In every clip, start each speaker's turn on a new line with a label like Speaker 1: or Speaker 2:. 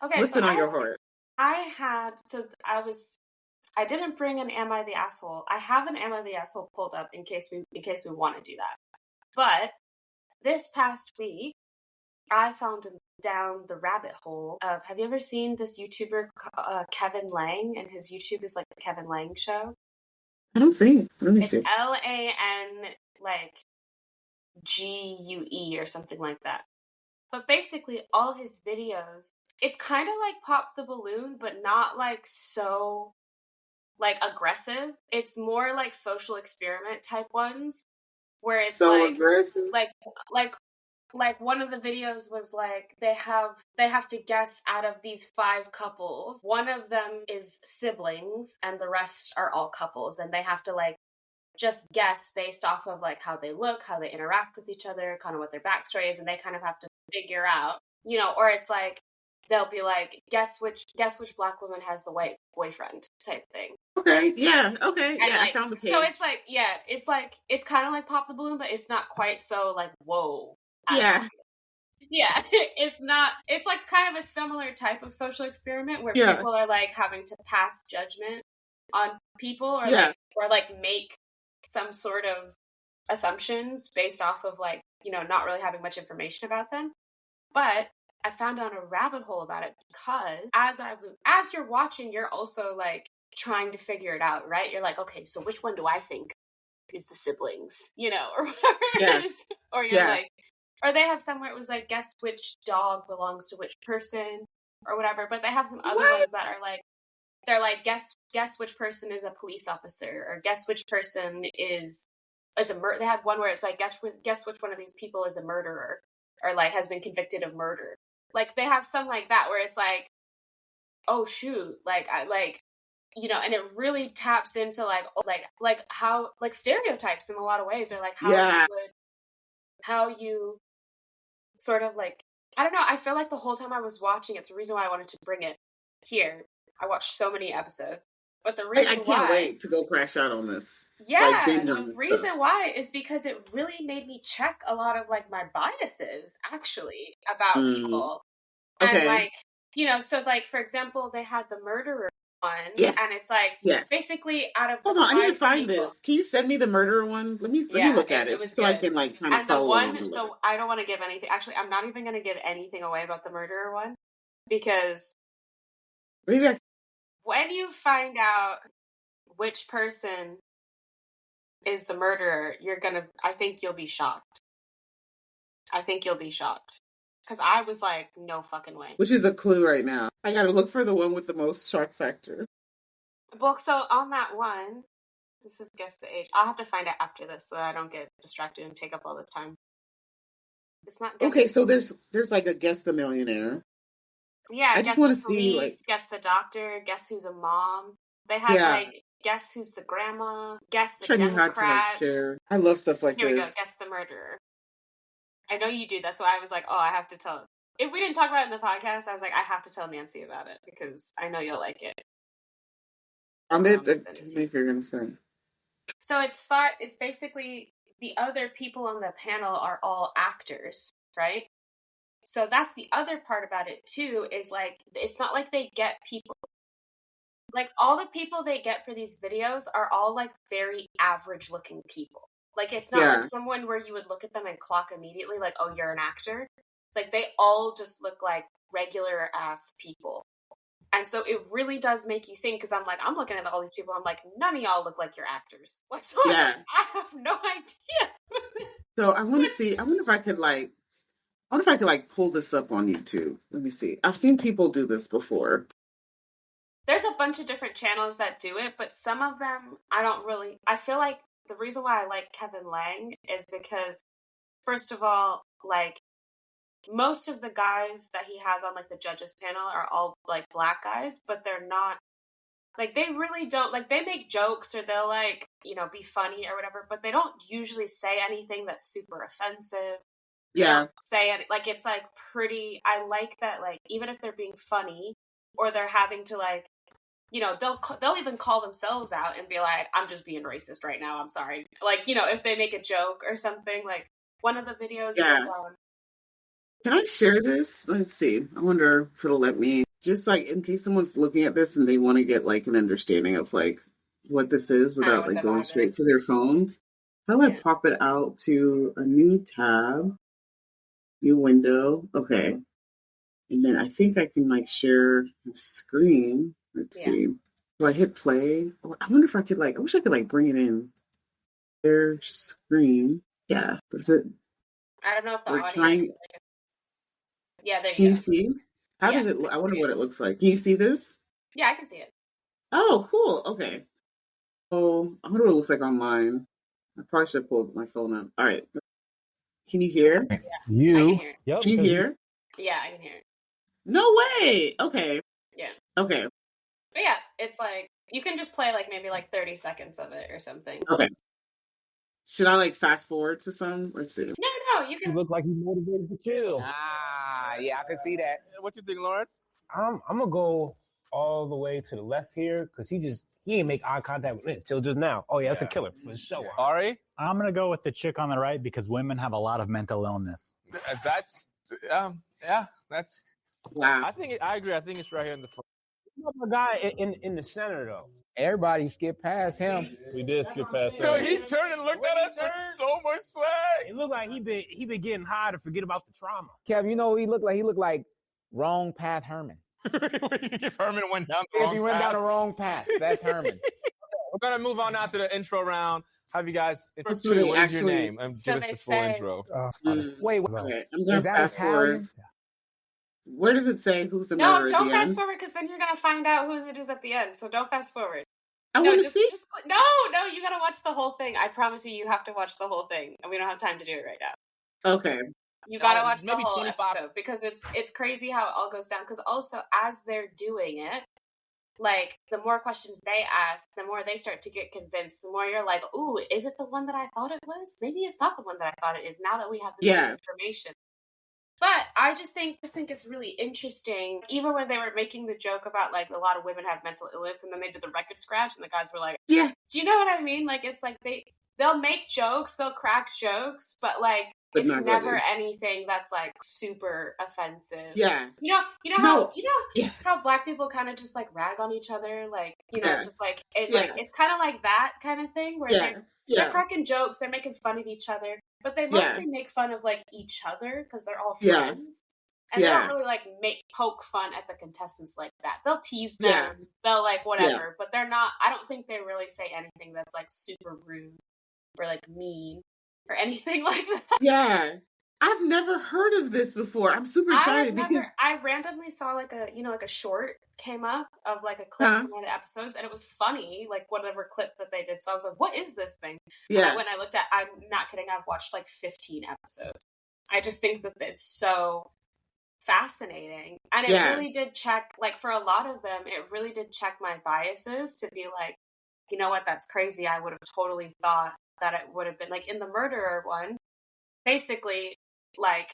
Speaker 1: Okay,
Speaker 2: What's
Speaker 1: so
Speaker 2: been on your heart?
Speaker 1: I didn't bring an Am I the Asshole. I have an Am I the Asshole pulled up in case we want to do that. But this past week, I found down the rabbit hole of, have you ever seen this YouTuber, Kevin Lang? And his YouTube is like the Kevin Lang Show.
Speaker 2: I don't think. Let me
Speaker 1: It's
Speaker 2: see.
Speaker 1: LAN like GUE or something like that. But basically, all his videos, it's kind of like Pop the Balloon, but not like so like aggressive. It's more like social experiment type ones, where it's
Speaker 2: So
Speaker 1: like
Speaker 2: aggressive.
Speaker 1: like one of the videos was like they have to guess out of these 5 couples, one of them is siblings and the rest are all couples, and they have to like just guess based off of like how they look, how they interact with each other, kind of what their backstory is, and they kind of have to figure out, or it's like they'll be like, guess which black woman has the white boyfriend type thing.
Speaker 2: Okay, yeah, okay,
Speaker 1: and
Speaker 2: yeah,
Speaker 1: like,
Speaker 2: I found the page.
Speaker 1: so it's like, yeah, it's kind of like Pop the Balloon, but it's not quite so like, whoa.
Speaker 2: Yeah.
Speaker 1: Yeah, it's not, it's like kind of a similar type of social experiment where people are like having to pass judgment on people, or like make some sort of assumptions based off of like, not really having much information about them. But I found down a rabbit hole about it because as you're watching, you're also like trying to figure it out, right? You're like, okay, so which one do I think is the siblings, or whatever it is. Or you're like, or they have somewhere it was like, guess which dog belongs to which person or whatever. But they have some other ones that are like, they're like, guess which person is a police officer, or guess which person is a murder. They had one where it's like, guess which one of these people is a murderer, or like has been convicted of murder. Like they have some like that where it's like, oh shoot, like I like, and it really taps into like how like stereotypes in a lot of ways, or like how you sort of like, I don't know, I feel like the whole time I was watching it, the reason why I wanted to bring it here, I watched so many episodes, but the reason
Speaker 2: I can't wait to go crash out on this.
Speaker 1: Yeah, the reason why is because it really made me check a lot of like my biases actually about people. And like, so like, for example, they had the murderer one, and it's like, basically out of
Speaker 2: hold on, I need to find this. Can you send me the murderer one? Let me look at it so I can like kind of follow along.
Speaker 1: I don't want to give anything. Actually, I'm not even going to give anything away about the murderer one, because when you find out which person is the murderer, I think you'll be shocked. Because I was like, no fucking way.
Speaker 2: Which is a clue right now. I gotta look for the one with the most shock factor.
Speaker 1: Well, so on that one, this is guess the age. I'll have to find it after this so that I don't get distracted and take up all this time. It's not
Speaker 2: okay, so there's like a guess the millionaire.
Speaker 1: Yeah,
Speaker 2: I just want to see like
Speaker 1: guess the doctor, guess who's a mom. They have like guess who's the grandma, guess the Democrat.
Speaker 2: To, like, share. I love stuff like
Speaker 1: Here
Speaker 2: this.
Speaker 1: We go, guess the murderer. I know you do. That's why I was like, oh, I have to tell. If we didn't talk about it in the podcast, I was like, I have to tell Nancy about it because I know you'll like it.
Speaker 2: Tell me if you're gonna say.
Speaker 1: So it's fun. It's basically the other people on the panel are all actors, right? So that's the other part about it too, is like, it's not like they get people, like all the people they get for these videos are all like very average looking people. Like it's not like someone where you would look at them and clock immediately like, oh, you're an actor. Like they all just look like regular ass people. And so it really does make you think, because I'm looking at all these people, I'm like, none of y'all look like you're actors. Like, so I have no idea.
Speaker 2: So I want to see, I wonder if I could pull this up on YouTube. Let me see. I've seen people do this before.
Speaker 1: There's a bunch of different channels that do it, but some of them, I feel like the reason why I like Kevin Lang is because, first of all, like, most of the guys that he has on, like, the judges panel are all, like, black guys, but they're not, like, they really don't, like, they make jokes or they'll, like, be funny or whatever, but they don't usually say anything that's super offensive.
Speaker 2: Yeah.
Speaker 1: Say it, like, it's, like, pretty, I like that, like, even if they're being funny or they're having to, like, they'll even call themselves out and be like, I'm just being racist right now, I'm sorry. Like, if they make a joke or something, like, one of the videos was
Speaker 2: Can I share this? Let's see. I wonder if it'll let me. just like in case someone's looking at this and they want to get like an understanding of like what this is without like going straight to their phones. How do I pop it out to a new tab, new window? Okay. And then I think I can like share a screen. Let's see. So I hit play. Oh, I wonder if I could like, I wish I could like bring it in. Share screen. Yeah. Does it?
Speaker 1: I don't know if the
Speaker 2: we're
Speaker 1: audio.
Speaker 2: Trying.
Speaker 1: Yeah, there you
Speaker 2: Can
Speaker 1: go.
Speaker 2: you see? How does it look? I wonder what it looks like. Can you see this?
Speaker 1: Yeah, I can see it.
Speaker 2: Oh, cool. Okay. Oh, I wonder what it looks like online. I probably should have pulled my phone up. All right. Can you hear?
Speaker 1: Yeah.
Speaker 3: You.
Speaker 1: I can hear.
Speaker 3: Yep.
Speaker 2: Can you hear?
Speaker 1: Yeah, I can hear it.
Speaker 2: No way. Okay.
Speaker 1: Yeah.
Speaker 2: Okay.
Speaker 1: But yeah, it's like, you can just play like maybe like 30 seconds of it or something.
Speaker 2: Okay. Should I like fast forward to some? Let's see.
Speaker 1: No, you can.
Speaker 3: You look like you motivated to chill.
Speaker 4: Yeah, I can see that.
Speaker 5: What you think, Lawrence?
Speaker 3: I'm gonna go all the way to the left here because he ain't make eye contact with me until just now. Oh yeah, that's a killer for sure.
Speaker 5: Ari?
Speaker 6: I'm gonna go with the chick on the right because women have a lot of mental illness.
Speaker 5: That's that's.
Speaker 2: Wow.
Speaker 5: I agree. I think it's right here in the front.
Speaker 3: My guy in the center though.
Speaker 4: Everybody skipped past him.
Speaker 3: We did skip past
Speaker 5: Yo,
Speaker 3: him.
Speaker 5: he turned and looked at us with so much swag.
Speaker 3: It looked like he been getting high to forget about the trauma.
Speaker 4: Kev, you know he looked like wrong path Herman.
Speaker 5: If Herman went down the
Speaker 4: If
Speaker 5: wrong
Speaker 4: he went
Speaker 5: path.
Speaker 4: down the wrong path, that's Herman.
Speaker 5: We're gonna move on now to the intro round. Have you guys introduce
Speaker 2: So they
Speaker 5: what is your
Speaker 2: actually-
Speaker 5: name and
Speaker 1: So
Speaker 5: give us
Speaker 1: they
Speaker 5: the full
Speaker 1: say-
Speaker 5: intro.
Speaker 4: Wait,
Speaker 2: Okay. I'm gonna
Speaker 4: is that
Speaker 2: fast forward.
Speaker 4: Italian?
Speaker 2: Where does it say who's the
Speaker 1: No,
Speaker 2: murderer
Speaker 1: don't
Speaker 2: at the
Speaker 1: fast
Speaker 2: end?
Speaker 1: forward because then you're gonna find out who it is at the end. So don't fast forward.
Speaker 2: I
Speaker 1: No,
Speaker 2: want to see.
Speaker 1: just no, you gotta watch the whole thing. I promise you have to watch the whole thing, and we don't have time to do it right now.
Speaker 2: Okay.
Speaker 1: You gotta watch the
Speaker 5: maybe
Speaker 1: whole
Speaker 5: 25.
Speaker 1: episode because it's crazy how it all goes down. Because also as they're doing it, like the more questions they ask, the more they start to get convinced. The more you're like, "Ooh, is it the one that I thought it was? Maybe it's not the one that I thought it is." Now that we have this new information. But I just think it's really interesting. Even when they were making the joke about like a lot of women have mental illness, and then they did the record scratch, and the guys were like,
Speaker 2: Yeah.
Speaker 1: do you know what I mean? Like it's like they'll make jokes, they'll crack jokes, but like
Speaker 2: But
Speaker 1: it's
Speaker 2: not
Speaker 1: never
Speaker 2: really.
Speaker 1: anything that's like super offensive.
Speaker 2: Yeah.
Speaker 1: You know
Speaker 2: No.
Speaker 1: how how black people kind of just like rag on each other, like
Speaker 2: Yeah.
Speaker 1: just like it,
Speaker 2: Yeah.
Speaker 1: like it's kind of like that kind of thing where they're cracking jokes, they're making fun of each other, but they mostly make fun of like each other because they're all friends. And they don't really like poke fun at the contestants like that. They'll tease them, they'll like whatever, but they're not. I don't think they really say anything that's like super rude or like mean or anything like that.
Speaker 2: Yeah. I've never heard of this before. I'm super excited because
Speaker 1: I randomly saw like a like a short came up of like a clip from one of the episodes, and it was funny, like whatever clip that they did. So I was like, "What is this thing?"
Speaker 2: Yeah.
Speaker 1: And when I looked at, I'm not kidding. I've watched like 15 episodes. I just think that it's so fascinating, and it really did check. Like for a lot of them, it really did check my biases to be like, you know what? That's crazy. I would have totally thought that it would have been like in the murderer one. Basically, like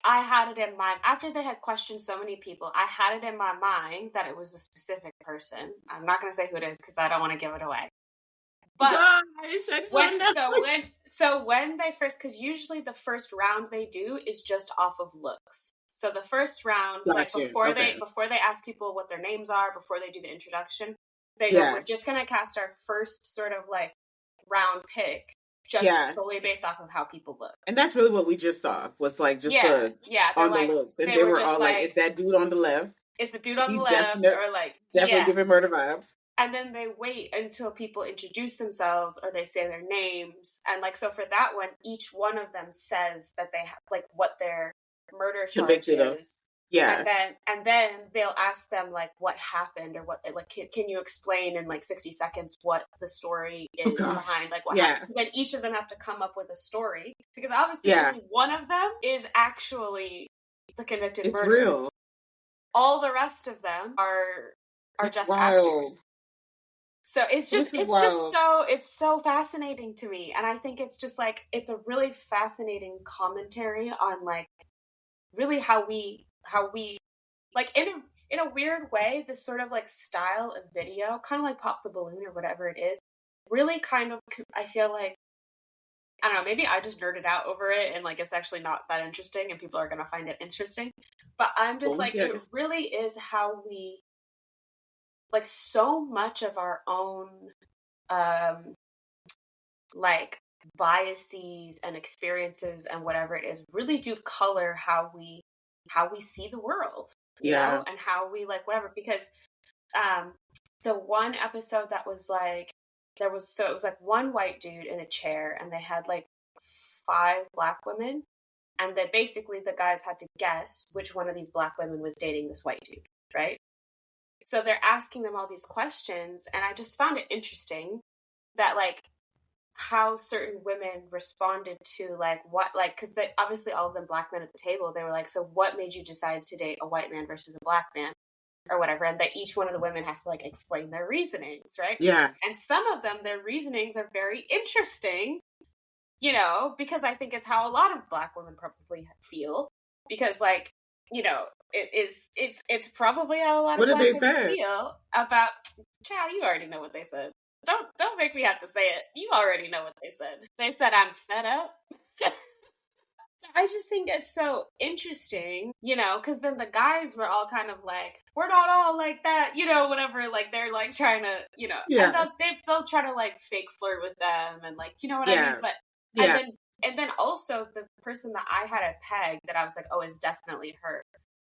Speaker 1: I had it in mind after they had questioned so many people. I had it in my mind that it was a specific person. I'm not going to say who it is because I don't want to give it away. But when they first, because usually the first round they do is just off of looks. So the first round, like before they ask people what their names are, before they do the introduction, they go, we're just going to cast our first sort of like round pick. Just solely based off of how people look.
Speaker 2: And that's really what we just saw, was like just on like, the looks. And they were all like, is that dude on the left?
Speaker 1: Is the dude on the left? Or like,
Speaker 2: definitely giving murder vibes.
Speaker 1: And then they wait until people introduce themselves or they say their names. And like, so for that one, each one of them says that they have like what their murder charge is.
Speaker 2: Yeah.
Speaker 1: And then they'll ask them like what happened or what, like, can you explain in like 60 seconds what the story is behind like what happened? So then each of them have to come up with a story because obviously only one of them is actually the convicted murderer.
Speaker 2: It's real.
Speaker 1: All the rest of them are just actors. So it's so fascinating to me. And I think it's just like, it's a really fascinating commentary on like really how we like in a weird way, this sort of like style of video, kind of like Pop the Balloon or whatever it is, really kind of, I feel like, I don't know, maybe I just nerded out over it and like it's actually not that interesting and people are going to find it interesting. But I'm just like, it really is how we, like, so much of our own, like, biases and experiences and whatever it is really do color how we see the world, you know, and how we, like, whatever. Because the one episode that was like, it was like one white dude in a chair, and they had like 5 black women, and then basically the guys had to guess which one of these black women was dating this white dude, right? So they're asking them all these questions, and I just found it interesting that, like, how certain women responded to, like, what, like, because they obviously, all of them black men at the table, they were like, so what made you decide to date a white man versus a black man, or whatever? And that each one of the women has to, like, explain their reasonings, right?
Speaker 2: Yeah.
Speaker 1: And some of them, their reasonings are very interesting, you know, because I think it's how a lot of black women probably feel, because, like, you know, it's probably how a lot of black women feel about, child, you already know what they said. Don't make me have to say it. You already know what they said. They said I'm fed up. I just think it's so interesting, you know, because then the guys were all kind of like, we're not all like that, you know, whatever. Like, they're like trying to, you know, and they'll try to, like, fake flirt with them, and, like, you know what I mean? But and then also the person that I had a peg that I was like, oh, is definitely her,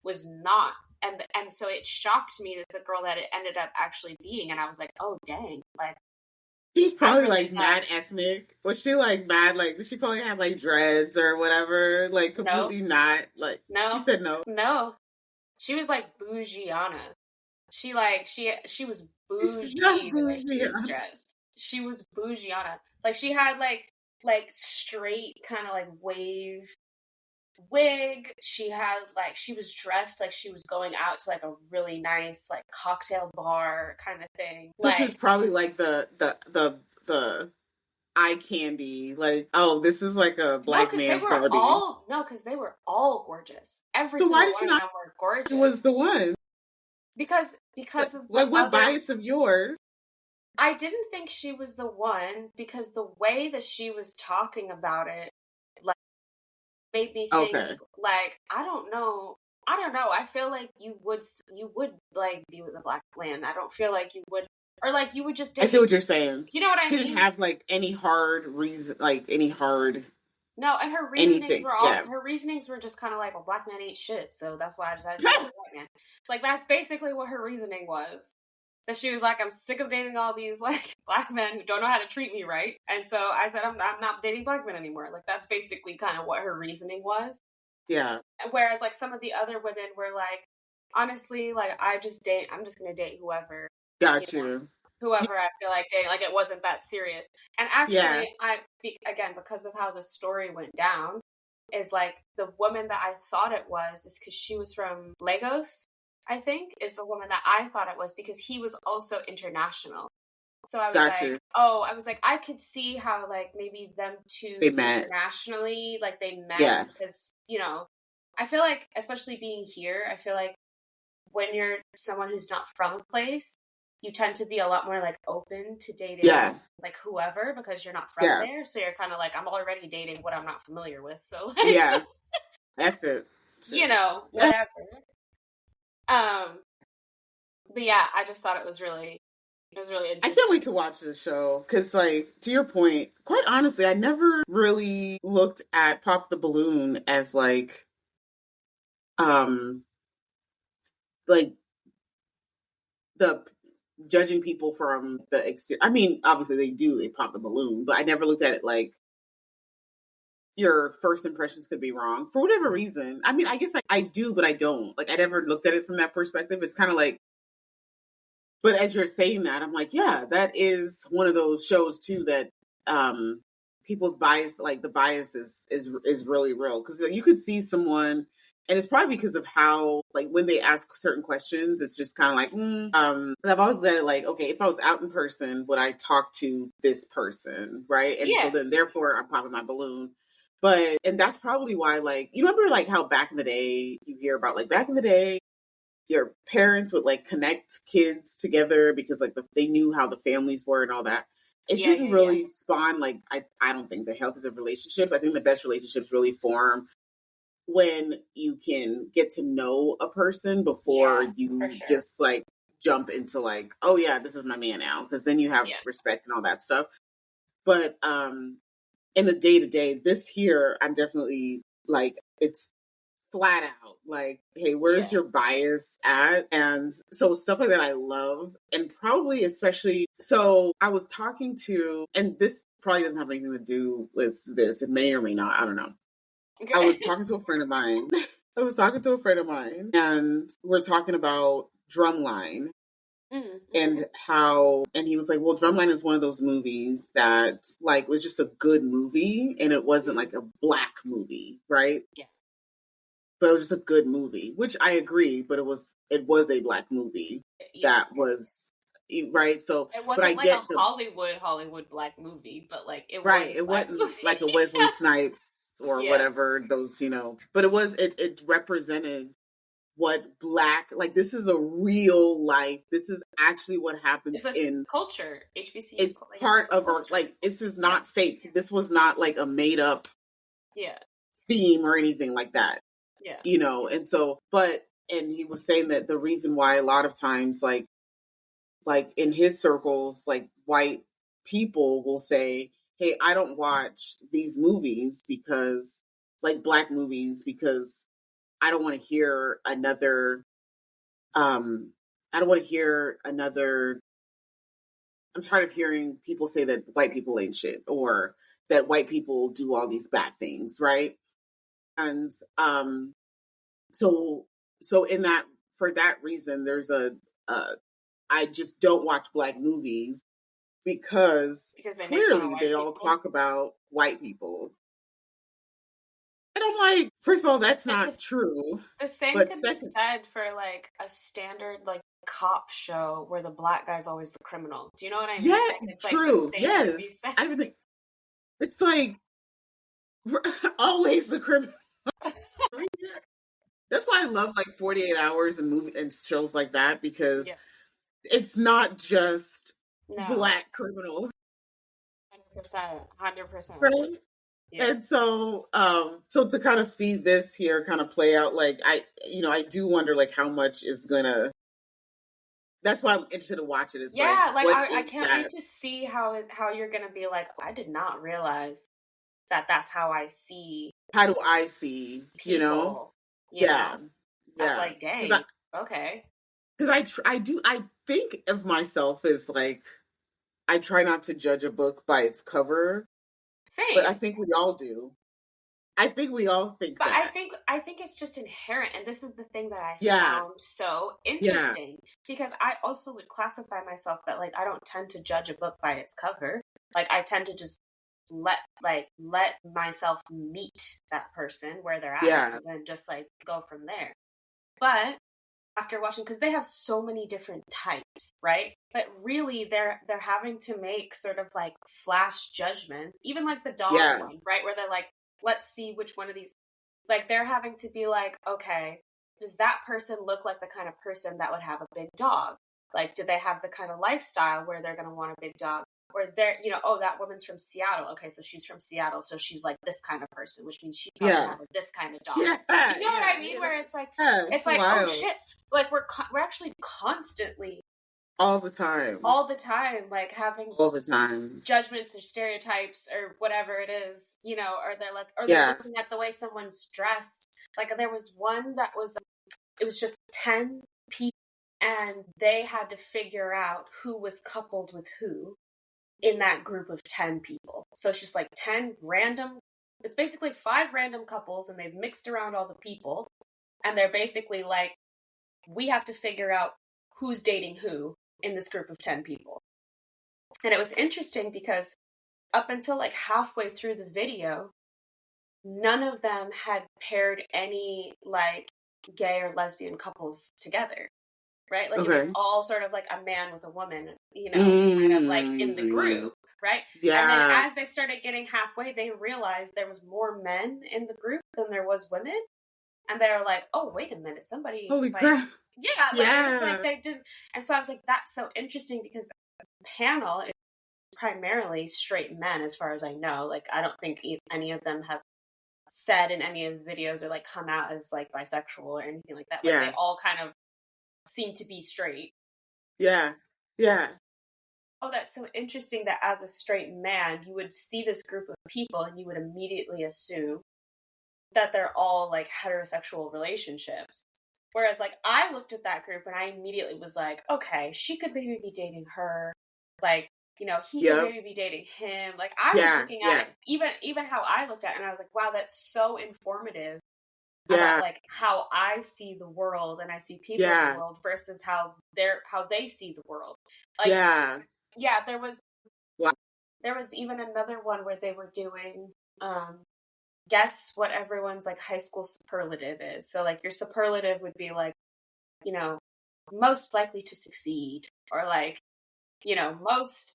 Speaker 1: was not. And so it shocked me that the girl that it ended up actually being, and I was like, oh, dang, like,
Speaker 2: she's probably really, like, mad ethnic. Was she, like, mad, like, did she probably have, like, dreads or whatever? Like, completely not, like,
Speaker 1: no.
Speaker 2: You said no?
Speaker 1: No. She was, like, bougiana. She, like, she was bougie the way she was dressed. She was bougiana. Like, she had, like straight kind of, like, wig. She had, like, she was dressed like she was going out to, like, a really nice, like, cocktail bar kind of thing.
Speaker 2: So she was probably like the eye candy, like, oh, this is like a black man's party.
Speaker 1: Because they were all gorgeous. Every single one of them were gorgeous.
Speaker 2: She was the one.
Speaker 1: Because of,
Speaker 2: like, what bias of yours?
Speaker 1: I didn't think she was the one, because the way that she was talking about it, like, made me think, like, I don't know. I feel like you would like be with a black man. I don't feel like you would, or like you would just date.
Speaker 2: I see what you're saying.
Speaker 1: You know what I mean?
Speaker 2: She didn't have, like, any hard reason, like, any hard.
Speaker 1: No, and her reasonings were all her reasonings were just kind of like, well, black man ain't shit, so that's why I decided to date a white man. Like, that's basically what her reasoning was. That she was like, I'm sick of dating all these, like, black men who don't know how to treat me right. And so I said, I'm not dating black men anymore. Like, that's basically kind of what her reasoning was.
Speaker 2: Yeah.
Speaker 1: Whereas, like, some of the other women were like, honestly, like, I'm just going to date whoever.
Speaker 2: Got you.
Speaker 1: Whoever I feel like dating. Like, it wasn't that serious. And actually, again, because of how the story went down, is, like, the woman that I thought it was is because she was from Lagos, I think, is the woman that I thought it was, because he was also international. So I was like, I could see how, like, maybe them two internationally, like, they met because, you know, I feel like, especially being here, I feel like when you're someone who's not from a place, you tend to be a lot more, like, open to dating, like, whoever, because you're not from there. So you're kind of like, I'm already dating what I'm not familiar with. So, like,
Speaker 2: F it.
Speaker 1: You know, whatever. But yeah, I just thought it was really interesting.
Speaker 2: I can't wait to watch this show, because, like, to your point, quite honestly, I never really looked at Pop the Balloon as, like, like, the judging people from the exterior. I mean, obviously they pop the balloon, but I never looked at it like your first impressions could be wrong for whatever reason. I mean, I guess I do, but I don't. Like, I never looked at it from that perspective. It's kind of like, but as you're saying that, I'm like, yeah, that is one of those shows too that people's bias, like, the bias is really real, because, like, you could see someone, and it's probably because of how, like, when they ask certain questions, it's just kind of like, I've always looked at it like, okay, if I was out in person, would I talk to this person, right? And so then, therefore, I'm popping my balloon. And that's probably why, like, you remember, like, how back in the day, you hear about, like, back in the day, your parents would, like, connect kids together because, like, they knew how the families were and all that. It didn't really spawn, like, I don't think the healthiest of relationships. I think the best relationships really form when you can get to know a person before you just like jump into like, oh yeah, this is my man now, because then you have respect and all that stuff. But in the day-to-day, this here, I'm definitely like, it's flat out like, hey, where's your bias at? And so stuff like that I love. And probably especially, so I was talking to, and this probably doesn't have anything to do with this, it may or may not, I don't know. Okay. I was talking to a friend of mine and we're talking about Drumline. Mm-hmm. And how, and he was like, well, Drumline is one of those movies that like was just a good movie, and it wasn't like a black movie, right? Yeah. But it was just a good movie, which I agree, but it was a black movie that was right. So
Speaker 1: it wasn't
Speaker 2: but
Speaker 1: like a Hollywood black movie, but like it
Speaker 2: right. It wasn't like a Wesley Snipes or whatever, those, but it represented what black, like, this is a real life, this is actually what happens in
Speaker 1: culture. HBCU,
Speaker 2: it's part of our, like, this is not fake, this was not like a made up theme or anything like that, and so, and he was saying that the reason why a lot of times like in his circles, like white people will say, hey, I don't watch these movies because, like, black movies, because I don't want to hear another, I'm tired of hearing people say that white people ain't shit, or that white people do all these bad things, right? And so in that, for that reason, there's I just don't watch black movies because clearly they all talk about white people. And I'm like, first of all, that's not true.
Speaker 1: The same could be said for like a standard like cop show where the black guy's always the criminal. Do you know what I mean?
Speaker 2: Yes,
Speaker 1: it's
Speaker 2: true.
Speaker 1: Like
Speaker 2: yes. I mean, it's like always the criminal. That's why I love like 48 Hours and shows like that, because it's not just black criminals.
Speaker 1: 100%.
Speaker 2: Right? Yeah. And so, so to kind of see this here kind of play out, like, I do wonder, like, how much is gonna, that's why I'm interested to watch it. It's
Speaker 1: I can't wait to see how you're gonna be like, I did not realize that's how I see.
Speaker 2: How do I see people, Yeah.
Speaker 1: I'm like, dang, okay.
Speaker 2: Because I think of myself as like, I try not to judge a book by its cover.
Speaker 1: Same.
Speaker 2: But I think we all do. I think we all think
Speaker 1: but
Speaker 2: that.
Speaker 1: I think it's just inherent, and this is the thing that I found so interesting, because I also would classify myself that, like, I don't tend to judge a book by its cover. Like, I tend to just let myself meet that person where they're at, and then just like go from there. But after watching, because they have so many different types, right? But really, they're having to make sort of like flash judgments, even like the dog one, right? Where they're like, let's see which one of these, like, they're having to be like, okay, does that person look like the kind of person that would have a big dog? Like, do they have the kind of lifestyle where they're going to want a big dog? Or they're, oh, that woman's from Seattle. Okay, so she's from Seattle, so she's like this kind of person, which means she probably has this kind of dog. You know what I mean? Where it's like, wild. Oh shit, like we're actually constantly
Speaker 2: all the time,
Speaker 1: like having
Speaker 2: all the time
Speaker 1: judgments or stereotypes or whatever it is, or they're like, or they're looking at the way someone's dressed. Like, there was one that was, it was just 10 people, and they had to figure out who was coupled with who in that group of 10 people. So it's just like 10 random, it's basically 5 random couples, and they've mixed around all the people, and they're basically like, we have to figure out who's dating who in this group of 10 people. And it was interesting because up until like halfway through the video, none of them had paired any like gay or lesbian couples together. Right? Like, it was all sort of like a man with a woman, kind of like in the group, right? Yeah. And then as they started getting halfway, they realized there was more men in the group than there was women. And they were like, oh, wait a minute, somebody.
Speaker 2: Holy crap.
Speaker 1: Yeah. Like, it's like they didn't. And so I was like, that's so interesting, because the panel is primarily straight men, as far as I know. Like, I don't think any of them have said in any of the videos or like come out as like bisexual or anything like that. Like
Speaker 2: Yeah.
Speaker 1: they all kind of seem to be straight.
Speaker 2: Yeah. Yeah.
Speaker 1: Oh, that's so interesting that as a straight man, you would see this group of people and you would immediately assume that they're all like heterosexual relationships. Whereas like I looked at that group and I immediately was like, okay, she could maybe be dating her. Like, you know, he could maybe be dating him. Like I was looking at it, even how I looked at it, and I was like, wow, that's so informative about like how I see the world and I see people in the world versus how they see the world. Like there was even another one where they were doing guess what everyone's like high school superlative is. So like your superlative would be like, you know, most likely to succeed, or like, you know, most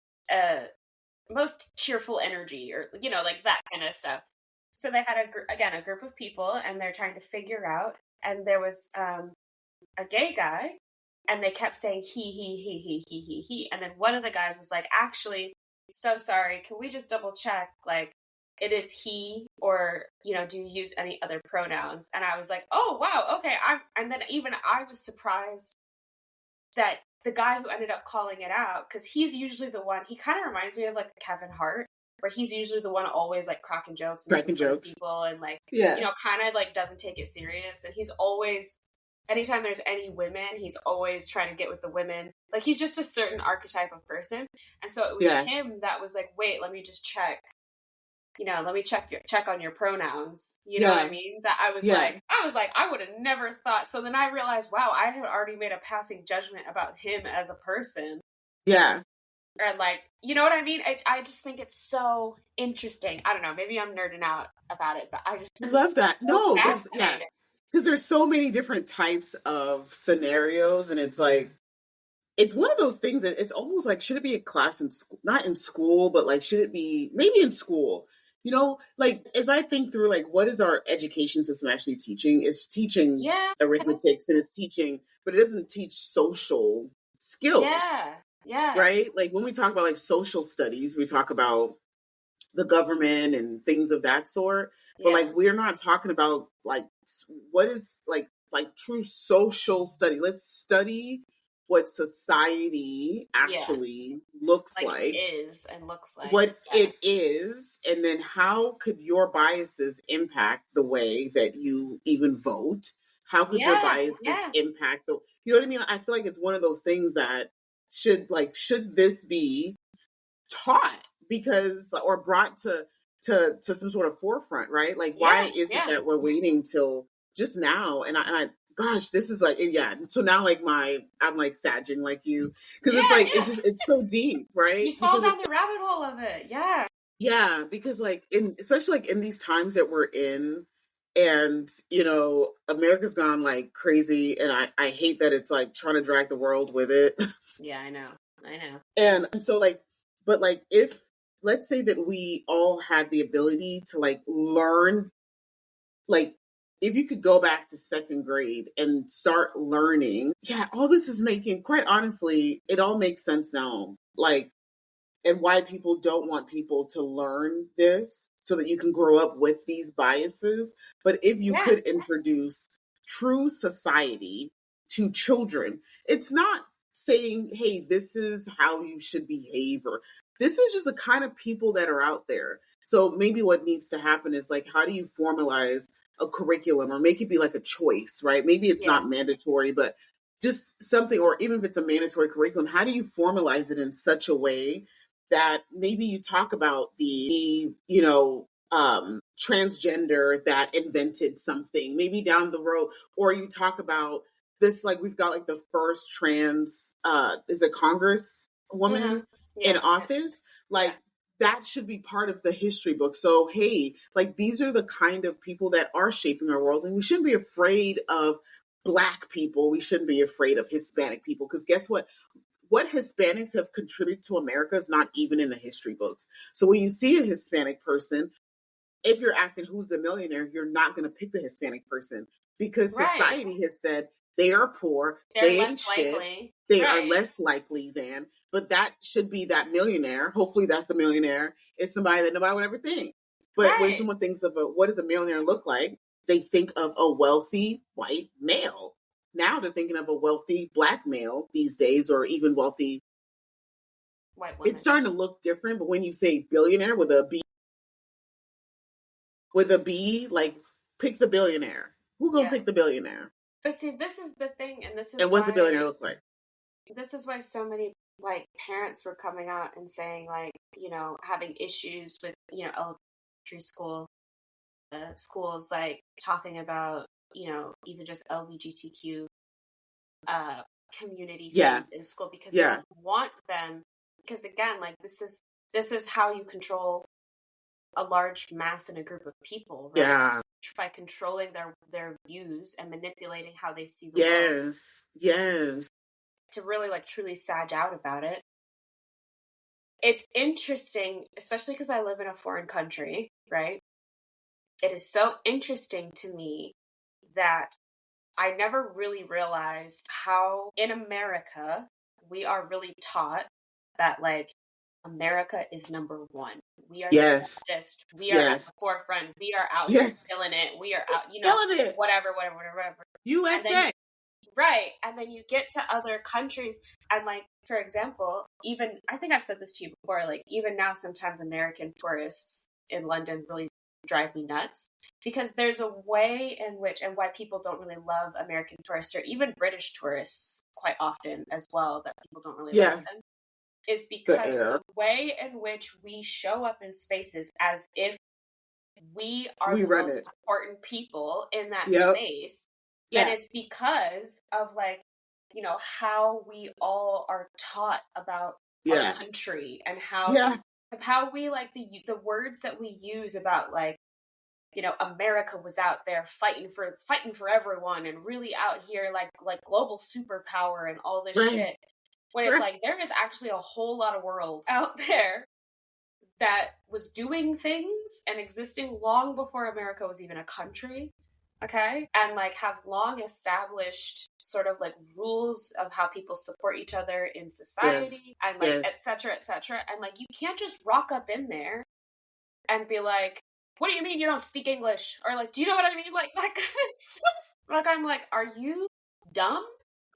Speaker 1: cheerful energy, or, you know, like that kind of stuff. So they had a group of people and they're trying to figure out, and there was a gay guy and they kept saying he, and then one of the guys was like, actually, so sorry, can we just double check, like, it is he, or, you know, do you use any other pronouns? And I was like, oh wow, okay. And then even I was surprised that the guy who ended up calling it out, because he's usually the one, he kind of reminds me of like Kevin Hart, where he's usually the one always like cracking jokes and people, and like, you know, kind of like doesn't take it serious. And he's always, anytime there's any women, he's always trying to get with the women. Like he's just a certain archetype of person. And so it was him that was like, wait, let me just check. You know, let me check on your pronouns. You know what I mean? That I was like, I would have never thought. So then I realized, wow, I had already made a passing judgment about him as a person.
Speaker 2: Yeah.
Speaker 1: And like, you know what I mean? I just think it's so interesting. I don't know. Maybe I'm nerding out about it, but I
Speaker 2: love that. So because there's so many different types of scenarios, and it's like, it's one of those things that it's almost like, should it be a class in school? Not in school, but like, should it be maybe in school? You know, like, as I think through, like, what is our education system actually teaching? It's teaching arithmetics, and it's teaching, but it doesn't teach social skills.
Speaker 1: Yeah.
Speaker 2: Right? Like, when we talk about, like, social studies, we talk about the government and things of that sort. But, like, we're not talking about, like, what is, like true social study. Let's study what society actually looks like.
Speaker 1: Is and looks like.
Speaker 2: What it is, and then how could your biases impact the way that you even vote? How could your biases impact the, you know what I mean? I feel like it's one of those things that should this be taught, because, or brought to some sort of forefront, right? Like, why is it that we're waiting till just now? And I gosh, this is like, so now, like, I'm like sagging like you, because it's like, it's so deep, right?
Speaker 1: You fall down the rabbit hole of it.
Speaker 2: Yeah, because like, especially like in these times that we're in, and, you know, America's gone like crazy, and I hate that it's like trying to drag the world with it.
Speaker 1: Yeah, I know.
Speaker 2: And so like, but like, if, let's say that we all had the ability to like learn, like, if you could go back to second grade and start learning, all this is making, quite honestly, it all makes sense now. Like, and why people don't want people to learn this, so that you can grow up with these biases. But if you could introduce true society to children, it's not saying, hey, this is how you should behave, or this is just the kind of people that are out there. So maybe what needs to happen is like, how do you formalize a curriculum, or make it be like a choice, right? Maybe it's not mandatory, but just something, or even if it's a mandatory curriculum, how do you formalize it in such a way that maybe you talk about the you know, transgender that invented something, maybe down the road, or you talk about this, like, we've got like the first trans, is a Congress woman in office, like, that should be part of the history book. So, hey, like, these are the kind of people that are shaping our world, and we shouldn't be afraid of Black people. We shouldn't be afraid of Hispanic people, because guess what? What Hispanics have contributed to America is not even in the history books. So when you see a Hispanic person, if you're asking who's the millionaire, you're not going to pick the Hispanic person, because society has said they are poor, they ain't shit, they are less likely than. But that should be that millionaire. Hopefully that's the millionaire. Is somebody that nobody would ever think. But when someone thinks of what does a millionaire look like, they think of a wealthy white male. Now they're thinking of a wealthy black male these days, or even wealthy
Speaker 1: white women.
Speaker 2: It's starting to look different, but when you say billionaire with a B, like, pick the billionaire. Who gonna pick the billionaire?
Speaker 1: But see, this is the thing, and this is
Speaker 2: and what's the billionaire look like?
Speaker 1: This is why so many like parents were coming out and saying, like, you know, having issues with, you know, elementary school schools, like talking about, you know, even just LGBTQ community things in school, because they don't want them, because again, like, this is how you control a large mass in a group of people, right?
Speaker 2: Yeah.
Speaker 1: By controlling their views and manipulating how they see the world.
Speaker 2: Yes.
Speaker 1: To really, like, truly sag out about it. It's interesting, especially because I live in a foreign country, right? It is so interesting to me that I never really realized how in America we are really taught that, like, America is number one. We are the bestest. We are at the forefront. We are out here killing it. We are out, you know, whatever.
Speaker 2: USA.
Speaker 1: Right. And then you get to other countries and, like, for example, even, I think I've said this to you before, like, even now sometimes American tourists in London really drive me nuts, because there's a way in which, and why people don't really love American tourists, or even British tourists quite often as well, that people don't really like them, is because the way in which we show up in spaces as if we are the most important people in that space. And it's because of, like, you know, how we all are taught about our country, and how we, like, the words that we use about, like, you know, America was out there fighting for everyone, and really out here like global superpower and all this shit. When it's like, there is actually a whole lot of world out there that was doing things and existing long before America was even a country. Okay. And, like, have long established sort of, like, rules of how people support each other in society, and, like, et cetera, et cetera. And, like, you can't just rock up in there and be like, what do you mean you don't speak English? Or, like, do you know what I mean? Like, that kind of stuff. Like, I'm like, are you dumb?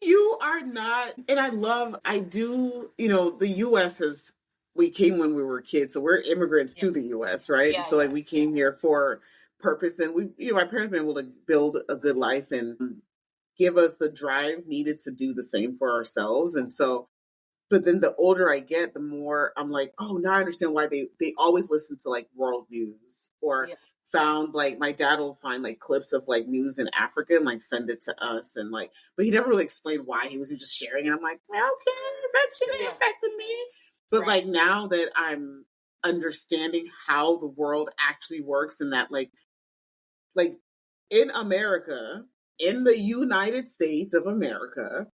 Speaker 2: You are not. And I do, you know, the U.S. we came when we were kids, so we're immigrants to the U.S., right? So, like, we came here for purpose, and we, you know, my parents been able to build a good life and give us the drive needed to do the same for ourselves. And so, but then the older I get, the more I'm like, oh, now I understand why they always listen to, like, world news, or found, like, my dad will find, like, clips of, like, news in Africa and, like, send it to us, and, like, but he never really explained why. He was just sharing it. I'm like, well, okay, that shit ain't affecting me. But like, now that I'm understanding how the world actually works, and that, like in America, in the United States of America,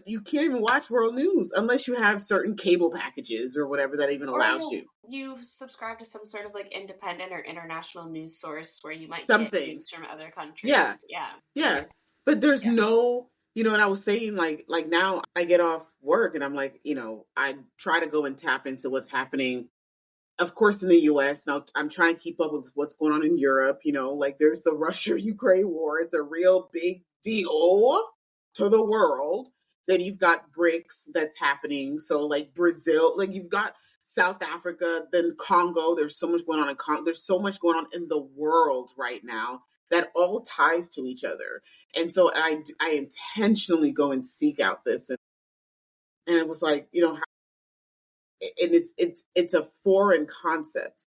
Speaker 2: you can't even watch world news unless you have certain cable packages or whatever that even allows you.
Speaker 1: You subscribe to some sort of, like, independent or international news source where you might get news from other countries.
Speaker 2: Yeah. But there's no, you know, and I was saying, like now I get off work and I'm like, you know, I try to go and tap into what's happening, of course, in the U.S. Now I'm trying to keep up with what's going on in Europe. You know, like, there's the Russia-Ukraine war. It's a real big deal to the world. Then you've got BRICS that's happening. So, like, Brazil, like, you've got South Africa, then Congo. There's so much going on in Congo. There's so much going on in the world right now that all ties to each other. And so I intentionally go and seek out this. And it was like, you know, and it's a foreign concept.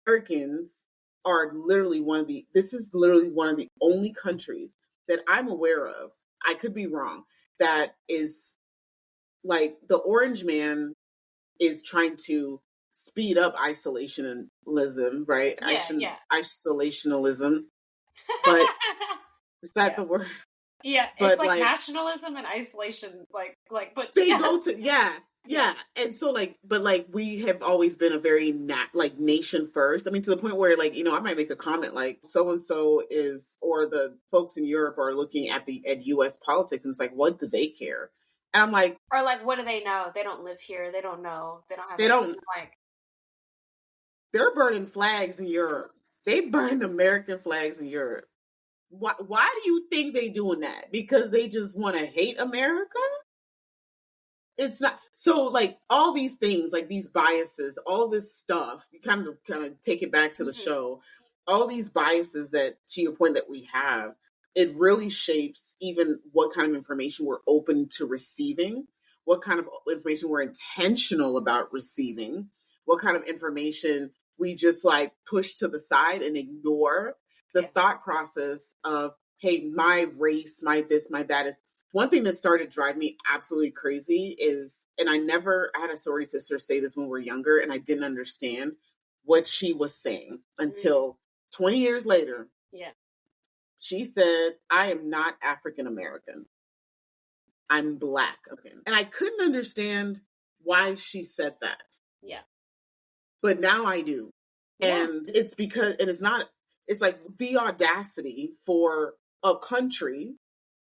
Speaker 2: Americans are literally this is literally one of the only countries that I'm aware of, I could be wrong, that is, like, the orange man is trying to speed up isolationism, right? Isolationalism. But is that the word?
Speaker 1: Yeah,
Speaker 2: but,
Speaker 1: it's like nationalism and isolation, like put
Speaker 2: they
Speaker 1: together.
Speaker 2: go to yeah. And so, like, but, like, we have always been a very nation first. I mean, to the point where, like, you know, I might make a comment like, so and so is, or the folks in Europe are looking at U.S. politics, and it's like, what do they care? And I'm like,
Speaker 1: or like, what do they know? They don't live here. They don't know. They don't have.
Speaker 2: They're burning flags in Europe. They burned American flags in Europe. Why do you think they doing that? Because they just want to hate America? It's not. So like all these things, like these biases, all this stuff, you kind of take it back to the show. All these biases that, to your point, that we have, it really shapes even what kind of information we're open to receiving, what kind of information we're intentional about receiving, what kind of information we just like push to the side and ignore. The thought process of, hey, my race, my this, my that is one thing that started to drive me absolutely crazy is, and I had a sorority sister say this when we were younger, and I didn't understand what she was saying until 20 years later.
Speaker 1: Yeah.
Speaker 2: She said, I am not African American. I'm Black. Okay. And I couldn't understand why she said that.
Speaker 1: Yeah.
Speaker 2: But now I do. Yeah. And it's because, and it's like the audacity for a country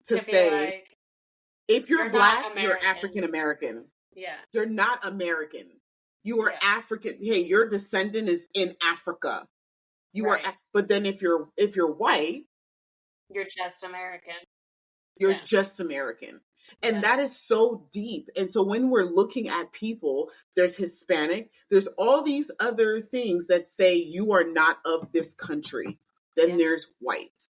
Speaker 2: to say, like, if you're Black, you're African American.
Speaker 1: Yeah.
Speaker 2: You're not American. You are African. Hey, your descendant is in Africa. You are, but then if you're white,
Speaker 1: you're just American.
Speaker 2: You're just American. And that is so deep. And so when we're looking at people, there's Hispanic, there's all these other things that say you are not of this country. Then there's white,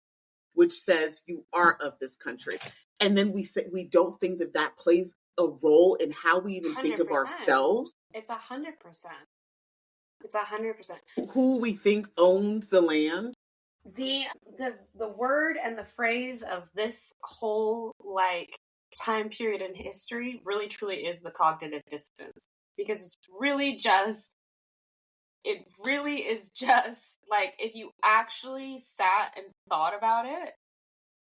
Speaker 2: which says you are of this country. And then we don't think that plays a role in how we even 100%. Think of ourselves.
Speaker 1: It's 100%. It's 100%.
Speaker 2: Who we think owns the land.
Speaker 1: The word and the phrase of this whole like time period in history really truly is the cognitive dissonance, because it really is just like, if you actually sat and thought about it,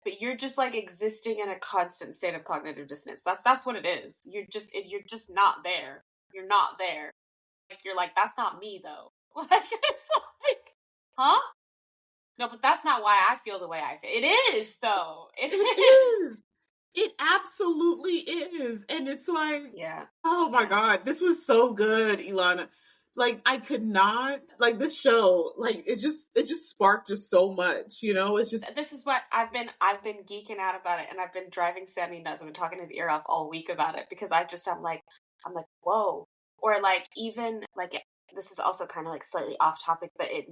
Speaker 1: but you're just like existing in a constant state of cognitive dissonance. That's what it is. You're just not there. You're not there. Like, you're like, that's not me though. Like, it's like, huh? No, but that's not why I feel the way I feel. It is though. It is.
Speaker 2: It absolutely is. And it's like, oh my God, this was so good, Elana. Like, I could not, like, this show, like, it just sparked just so much, you know? It's just,
Speaker 1: this is what I've been geeking out about it, and I've been driving Sammy nuts. I've been talking his ear off all week about it, because I'm like, whoa. Or like, even like, this is also kind of like slightly off topic, but it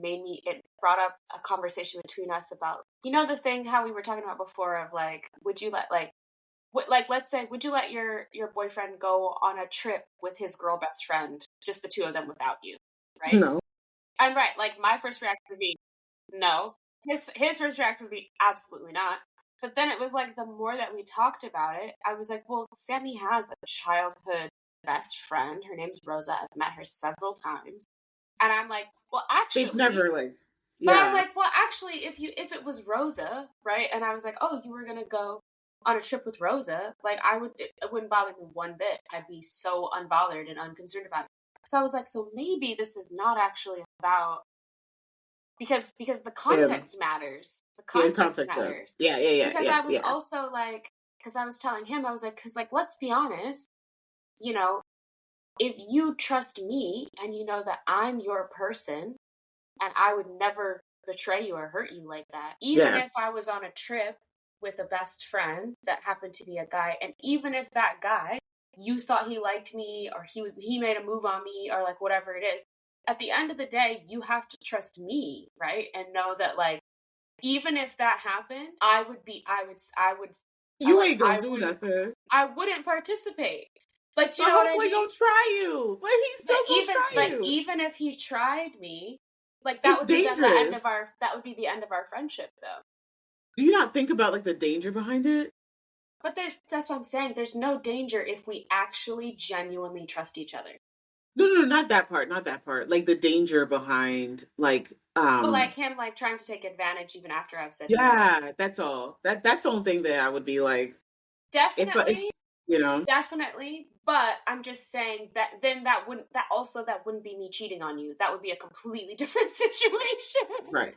Speaker 1: brought up a conversation between us about, you know, the thing how we were talking about before of like, would you let let's say, would you let your boyfriend go on a trip with his girl best friend, just the two of them without you, right?
Speaker 2: No.
Speaker 1: And like, my first reaction would be no. His first reaction would be absolutely not. But then it was like, the more that we talked about it, I was like, well, Sammy has a childhood best friend. Her name's Rosa. I've met her several times. And I'm like, well, actually,
Speaker 2: they've never like,
Speaker 1: but I'm like, well, actually, if it was Rosa, right? And I was like, oh, you were going to go on a trip with Rosa, like, it wouldn't bother me one bit. I'd be so unbothered and unconcerned about it. So I was like, so maybe this is not actually about, because the context matters. The context matters.
Speaker 2: Yeah.
Speaker 1: Because I was also like, because I was telling him, I was like, because like, let's be honest, you know, if you trust me and you know that I'm your person and I would never betray you or hurt you like that, even if I was on a trip with a best friend that happened to be a guy, and even if that guy, you thought he liked me, or he made a move on me, or like whatever it is, at the end of the day, you have to trust me, right? And know that like, even if that happened,
Speaker 2: you ain't gonna do nothing.
Speaker 1: I wouldn't participate. Like, do you
Speaker 2: know
Speaker 1: what I mean?
Speaker 2: Gonna try you, but he's still gonna try you.
Speaker 1: Even if he tried me, like, that would be the end of our friendship, though.
Speaker 2: Do you not think about like the danger behind it?
Speaker 1: But that's what I'm saying. There's no danger if we actually genuinely trust each other.
Speaker 2: No, not that part. Like the danger behind like
Speaker 1: well, like him like trying to take advantage even after I've said
Speaker 2: that's all. That's the only thing that I would be like,
Speaker 1: definitely
Speaker 2: if, you know,
Speaker 1: definitely. But I'm just saying that then that wouldn't be me cheating on you. That would be a completely different situation.
Speaker 2: Right.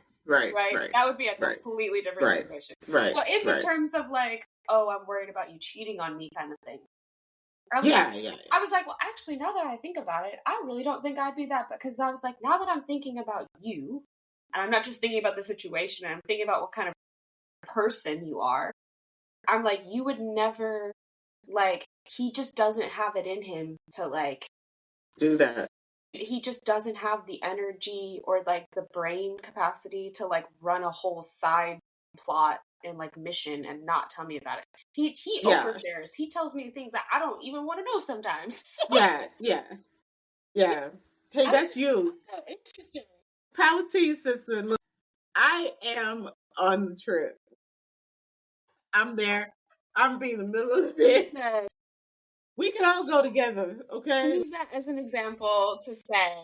Speaker 1: That would be a completely different situation.
Speaker 2: Right.
Speaker 1: So in the terms of like, oh, I'm worried about you cheating on me kind of thing, I was like, well, actually, now that I think about it, I really don't think I'd be that, because I was like, now that I'm thinking about you, and I'm not just thinking about the situation, I'm thinking about what kind of person you are. I'm like, you would never, like, he just doesn't have it in him to, like,
Speaker 2: do that.
Speaker 1: He just doesn't have the energy or, like, the brain capacity to, like, run a whole side plot and, like, mission and not tell me about it. He overshares. He tells me things that I don't even want to know sometimes. So.
Speaker 2: Yeah. Hey, that's you.
Speaker 1: So interesting.
Speaker 2: Power to you, sister. Look, I am on the trip. I'm there. I'm being in the middle of it.
Speaker 1: Okay.
Speaker 2: We can all go together, okay?
Speaker 1: Use that as an example to say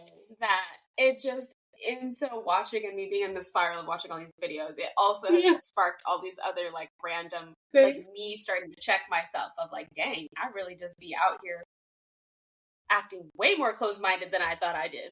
Speaker 1: that it just, in so watching and me being in the spiral of watching all these videos, it also has just sparked all these other, like, random, like, me starting to check myself of, like, dang, I really just be out here acting way more closed-minded than I thought I did.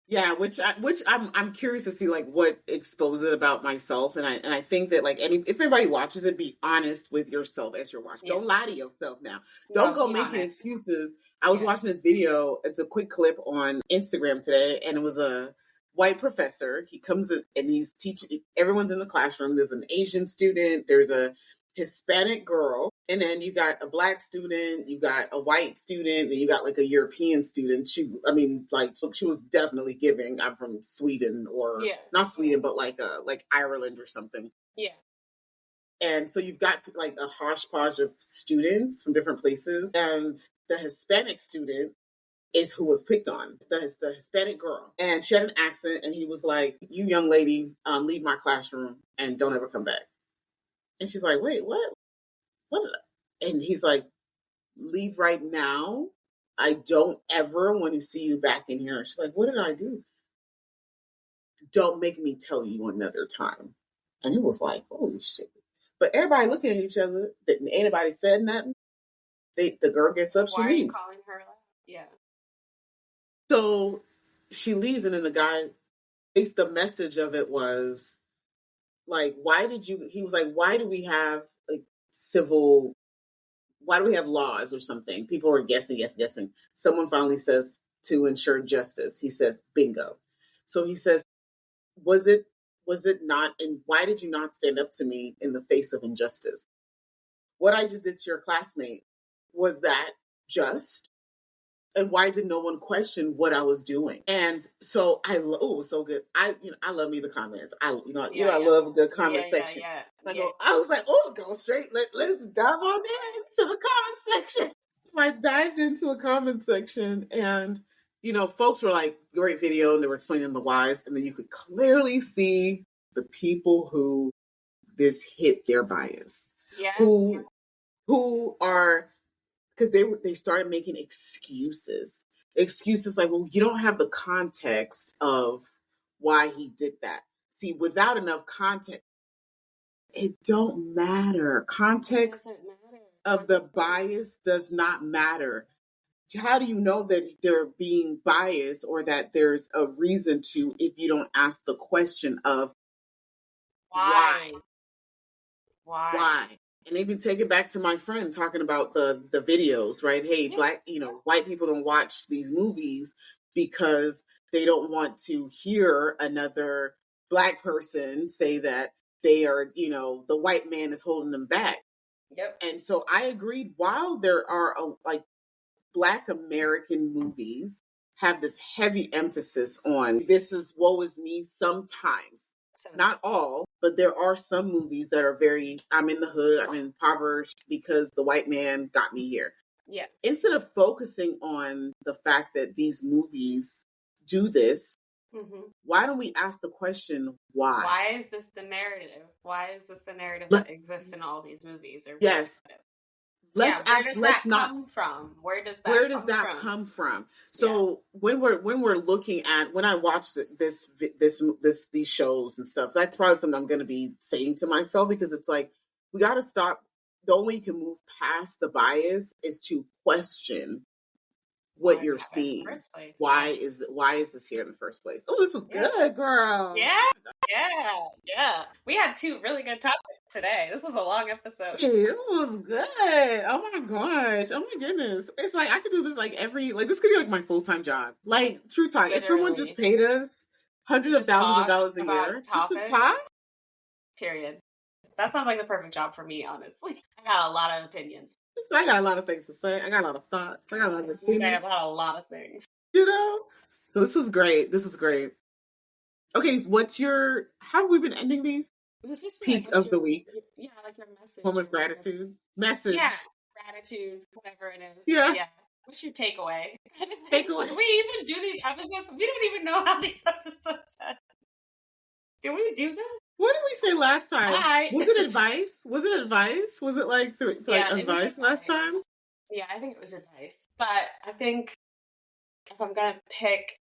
Speaker 2: Yeah, which I'm curious to see, like, what exposes it about myself, and I think that, like, if anybody watches it, be honest with yourself as you're watching. Don't lie to yourself now. Don't go making excuses. I was watching this video. It's a quick clip on Instagram today, and it was a white professor. He comes in and he's teaching. Everyone's in the classroom. There's an Asian student. There's a Hispanic girl, and then you got a black student, you got a white student, and you got, like, a European student. She was definitely giving, I'm from Sweden, or not Sweden, but like Ireland or something. Yeah. And so you've got, like, a hodgepodge of students from different places, and the Hispanic student is who was picked on, the Hispanic girl. And she had an accent, and he was like, you young lady, leave my classroom and don't ever come back. And she's like, wait, what? And he's like, leave right now. I don't ever want to see you back in here. And she's like, what did I do? Don't make me tell you another time. And it was like, holy shit. But everybody looking at each other, anybody said nothing. The girl gets up, she leaves. Why are you calling her? Yeah. So she leaves, and then the guy, the message of it was, like, he was like, why do we have, like, why do we have laws or something? People are guessing. Someone finally says, to ensure justice. He says, bingo. So he says, was it not, and why did you not stand up to me in the face of injustice? What I just did to your classmate, was that just? And why did no one question what I was doing? And so it was so good. I love me the comments. I love a good comment section. I was like, go straight. Let's dive on into the comment section. So I dived into a comment section, and, folks were like, great video, and they were explaining the whys. And then you could clearly see the people who this hit their bias. Yeah. Who are, because they started making excuses like, well, you don't have the context of why he did that. See, without enough context, it don't matter. Context of the bias does not matter. How do you know that they're being biased, or that there's a reason to, if you don't ask the question of why? And even take it back to my friend talking about the videos, right? Hey, white people don't watch these movies because they don't want to hear another Black person say that they are, the white man is holding them back. Yep. And so I agreed, while there are Black American movies have this heavy emphasis on, this is woe is me sometimes. Not all, but there are some movies that are very, I'm in the hood, I'm impoverished because the white man got me here. Yeah. Instead of focusing on the fact that these movies do this, why don't we ask the question, why?
Speaker 1: Why is this the narrative? Why is this the narrative that exists in all these movies? Or
Speaker 2: yes. Let's
Speaker 1: come from? Where does that
Speaker 2: come from? So when we're looking at, when I watch these shows and stuff, that's probably something I'm going to be saying to myself, because it's like, we got to stop. The only way you can move past the bias is to question what you're seeing. Why is this here in the first place? Oh, this was good, girl.
Speaker 1: Yeah. Yeah. We had 2 really good topics today. This was a long episode.
Speaker 2: It was good. Oh my gosh. Oh my goodness. It's like I could do this like this could be like my full-time job. Like, true talk. Literally. If someone just paid us hundreds of thousands of dollars a year just to talk.
Speaker 1: Period. That sounds like the perfect job for me, honestly. I got a lot of opinions.
Speaker 2: I got a lot of things to say. I got a lot of thoughts. I got a lot of opinions.
Speaker 1: I got a lot of things.
Speaker 2: You know? So this was great. Okay, how have we been ending these? Peak of the week.
Speaker 1: Yeah, like your message.
Speaker 2: Form of gratitude. Message.
Speaker 1: Yeah, gratitude, whatever it is.
Speaker 2: Yeah.
Speaker 1: What's your takeaway?
Speaker 2: Takeaway.
Speaker 1: Do we even do these episodes? We don't even know how these episodes end. Do we do this?
Speaker 2: What did we say last time? Was it advice? Was it like advice last time?
Speaker 1: Yeah, I think it was advice. But I think if I'm going to pick,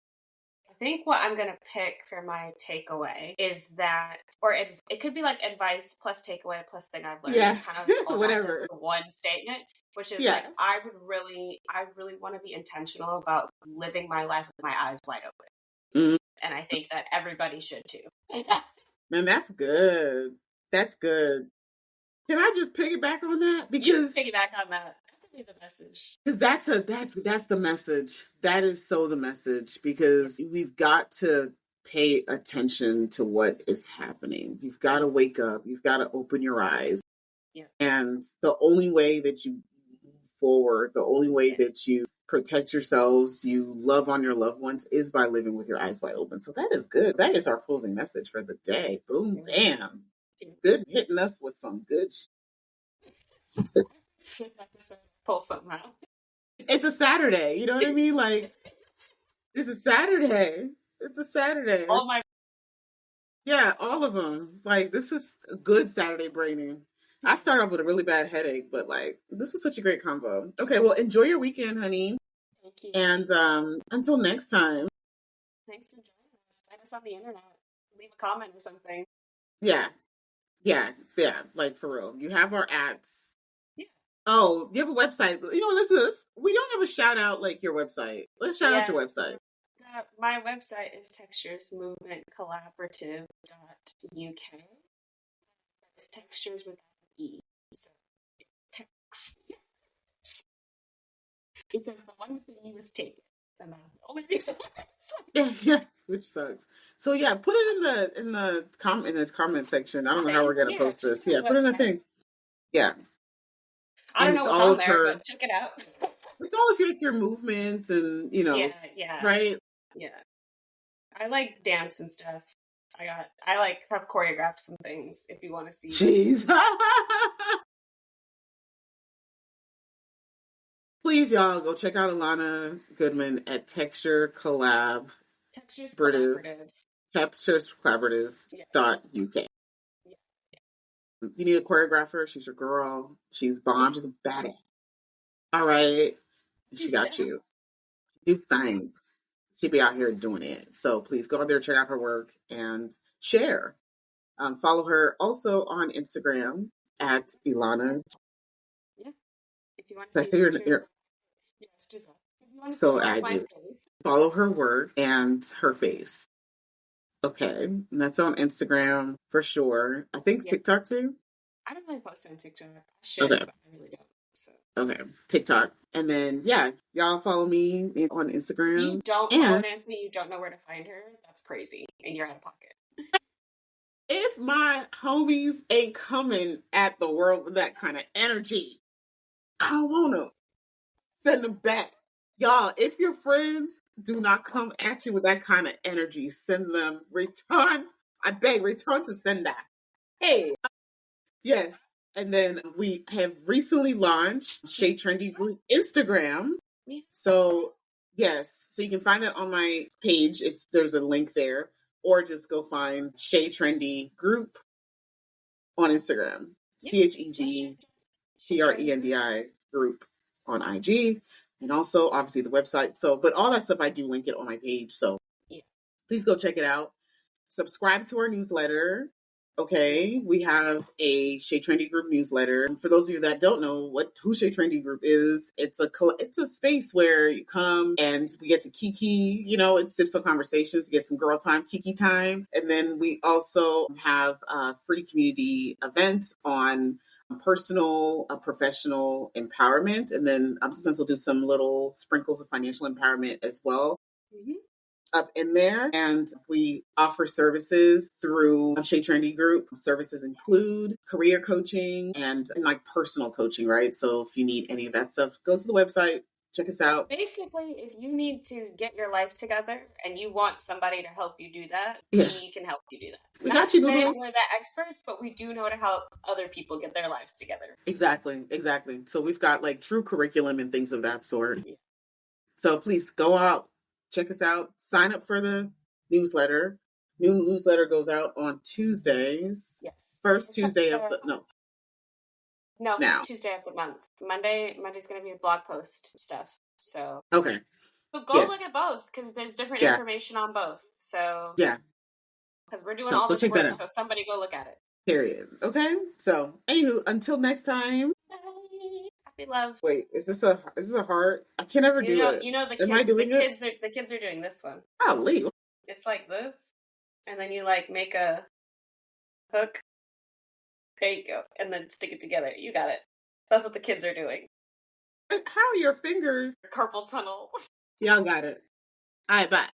Speaker 1: what I'm going to pick for my takeaway is that, or it could be like advice plus takeaway plus thing I've learned.
Speaker 2: Yeah,
Speaker 1: kind of
Speaker 2: whatever.
Speaker 1: One statement, which is like, I really want to be intentional about living my life with my eyes wide open.
Speaker 2: Mm-hmm.
Speaker 1: And I think that everybody should too.
Speaker 2: Man, that's good. That's good. Can I just piggyback on that? Because
Speaker 1: you can piggyback on that. That could be the message.
Speaker 2: Because that's the message. That is so the message. Because we've got to pay attention to what is happening. You've got to wake up. You've got to open your eyes. Yeah. And the only way that you move forward, the only way that you protect yourselves, you love on your loved ones, is by living with your eyes wide open. So that is good. That is our closing message for the day. Boom, bam. Good, hitting us with some good
Speaker 1: pull something out.
Speaker 2: It's a Saturday, you know what I mean? Like, it's a Saturday. Yeah, all of them. Like, this is a good Saturday braining. I started off with a really bad headache, but like, this was such a great combo. Okay, well, enjoy your weekend, honey.
Speaker 1: Thank you.
Speaker 2: And until next time.
Speaker 1: Thanks for joining us. Find us on the internet. Leave a comment or something.
Speaker 2: Yeah. Like, for real. You have our ads.
Speaker 1: Yeah.
Speaker 2: Oh, you have a website. You know, we don't ever shout out like your website. Let's shout out your website.
Speaker 1: My website is texturesmovementcollaborative.uk. It's textures with E. So text. Because the one with the E was taken. And that's the only reason why.
Speaker 2: Yeah, which sucks. So yeah, put it in the comment section. I don't know how we're gonna post this. Yeah, put it in the thing. Yeah.
Speaker 1: I don't know what's on there, but check it out.
Speaker 2: It's all of your movements and right?
Speaker 1: Yeah. I like dance and stuff. I like have choreographed some things if you want to see.
Speaker 2: Jeez. Please, y'all, go check out Elana Goodman at Textures Collaborative. texturescollaborative.uk. You need a choreographer. She's your girl. She's bomb. She's a badass. All right. She got you. Do thanks. She be out here doing it. So please go out there, check out her work, and share. Follow her also on Instagram at Elana.
Speaker 1: Yeah. If you want to see
Speaker 2: her. So I do. Follow her work and her face. Okay. And that's on Instagram for sure. I think TikTok too.
Speaker 1: I don't really post on TikTok. I should, but I really don't. So.
Speaker 2: Okay. TikTok. And then, y'all follow me on Instagram.
Speaker 1: You don't know Nancy, you don't know where to find her. That's crazy. And you're out of pocket.
Speaker 2: If my homies ain't coming at the world with that kind of energy, I don't want to send them back. Y'all, if your friends do not come at you with that kind of energy, send them return. I beg, return to send that. Hey. Yes. And then we have recently launched Shea Trendy Group Instagram. Yeah. So, yes. So you can find that on my page. There's a link there. Or just go find Shea Trendy Group on Instagram. CHEZTRENDI Group on IG. And also, obviously, the website. So, but all that stuff, I do link it on my page. So, please go check it out. Subscribe to our newsletter. Okay, we have a Shea Trendy Group newsletter. For those of you that don't know who Shea Trendy Group is, it's a space where you come and we get to kiki, it's sips of conversations, get some girl time, kiki time. And then we also have free community events on personal, professional empowerment. And then sometimes we'll do some little sprinkles of financial empowerment as well. Mm-hmm. Up in there, and we offer services through Shea Trendy Group. Services include career coaching and like personal coaching, right? So if you need any of that stuff, go to the website, check us out.
Speaker 1: Basically, if you need to get your life together and you want somebody to help you do that, we can help you do that.
Speaker 2: We got you, Google.
Speaker 1: We're the experts, but we do know how to help other people get their lives together.
Speaker 2: Exactly. So we've got like true curriculum and things of that sort. Yeah. So please go out. Check us out. Sign up for the newsletter. New newsletter goes out on Tuesdays.
Speaker 1: Yes.
Speaker 2: First Tuesday of the
Speaker 1: No, it's Tuesday of the month. Monday's going to be the blog post stuff. So
Speaker 2: okay.
Speaker 1: So go look at both because there's different information on both. So because we're doing all this work, so somebody go look at it.
Speaker 2: Period. Okay. So anywho, until next time.
Speaker 1: Happy love.
Speaker 2: Wait, is this a heart? I can never do it.
Speaker 1: You know the kids.
Speaker 2: Am I doing
Speaker 1: the kids are doing this one.
Speaker 2: Oh, Lee.
Speaker 1: It's like this, and then you like make a hook. There you go, and then stick it together. You got it. That's what the kids are doing.
Speaker 2: How are your fingers?
Speaker 1: Carpal tunnel.
Speaker 2: Y'all got it. All right, bye.